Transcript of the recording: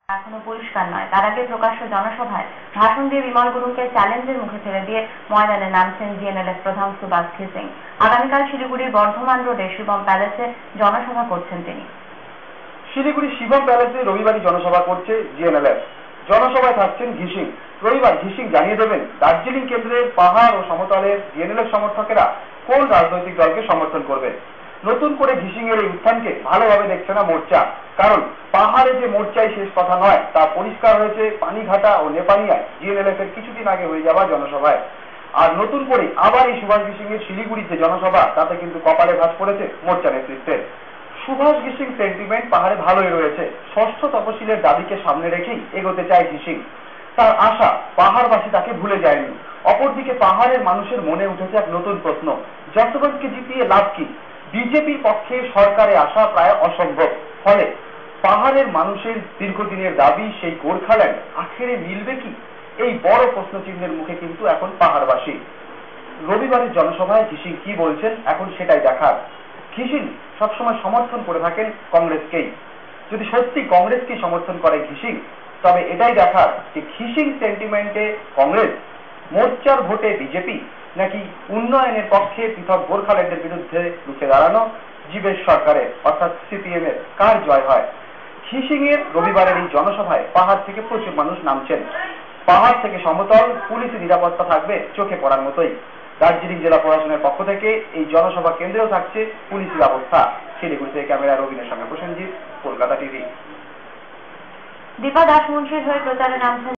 এখনো পরিষ্কার নয়। তার আগে প্রকাশ্য জনসভায় ভাষণ দিয়ে বিমল গুরুংকে চ্যালেঞ্জের মুখে ঠেলে দিয়ে ময়দানে নামছেন জিএনএলএফ প্রধান সুভাষ ঘিসিং। আগামীকাল শিলিগুড়ির বর্ধমান রোডে শিবম প্যালেসে জনসভা করছেন তিনি। শিলিগুড়ি শিবম প্যালেসে রবিবারই জনসভা করছে জিএনএলএফ। জনসভায় থাকছেন ঘিসিং। রবিবার ঘিসিং জানিয়ে দেবেন দার্জিলিং কেন্দ্রের পাহাড় ও সমতলের জিএনএলএফ সমর্থকেরা কোন রাজনৈতিক দলকে সমর্থন করবে। নতুন করে ঘিসিং এর এই উত্থানকে ভালোভাবে দেখছে না মোর্চা, কারণ পাহাড়ে যে মোর্চাই শেষ কথা নয় তা পরিষ্কার হয়েছে পানিঘাটা ও নেপানিয়ায় জিএনএলএফ এর কিছুদিন আগে হয়ে যাওয়া জনসভায়। আর নতুন করে আবার এই সুভাষ ঘিসিং এর শিলিগুড়িতে জনসভা, তাতে কিন্তু কপালে ভাঁজ পড়েছে মোর্চা নেতৃত্বের। সুভাষ ঘিসিং সেন্টিমেন্ট পাহাড়ে ভালোই রয়েছে। ষষ্ঠ তপশিলের দাবিকে সামনে রেখেই এগোতে চায় ঘিসিং। তার আশা পাহাড়বাসী তাকে ভুলে যায়নি। অপরদিকে পাহাড়ের মানুষের মনে উঠেছে এক নতুন প্রশ্ন, যশবন্তকে জিতিয়ে লাভ কি? বিজেপির পক্ষে সরকারে আসা প্রায় অসম্ভব। ফলে পাহাড়ের মানুষের দীর্ঘদিনের দাবি সেই গোর্খাল্যান্ড আখেরে মিলবে কি? এই বড় প্রশ্নচিহ্নের মুখে কিন্তু এখন পাহাড়বাসী। রবিবারের জনসভায় ঘিসিং কি বলছেন এখন সেটাই দেখার। ঘিসিং সবসময় সমর্থন করে থাকেন কংগ্রেসকেই। যদি সত্যি কংগ্রেসকে সমর্থন করে ঘিসিং, তবে এটাই দেখার যে ঘিসিং সেন্টিমেন্টে কংগ্রেস, মোর্চার ভোটে বিজেপি, নাকি উন্নয়নের পক্ষে পৃথক গোর্খাল্যান্ডের বিরুদ্ধে রুখে দাঁড়ানো জীবেশ সরকারের অর্থাৎ সিপিএম এর কার জয় হয়। ঘিসিং এর রবিবারের এই জনসভায় পাহাড় থেকে প্রচুর মানুষ নামছেন। পাহাড় থেকে সমতল পুলিশি নিরাপত্তা থাকবে চোখে পড়ার মতোই। দার্জিলিং জেলা প্রশাসনের পক্ষ থেকে এই জনসভা কেন্দ্রেও থাকছে পুলিশি ব্যবস্থা। শিলিগুড়ি থেকে ক্যামেরা রবিনের সঙ্গে প্রসেনজিৎ, কলকাতা টিভি। দীপা দাস মুন্সির হয়ে প্রচারে নামছেন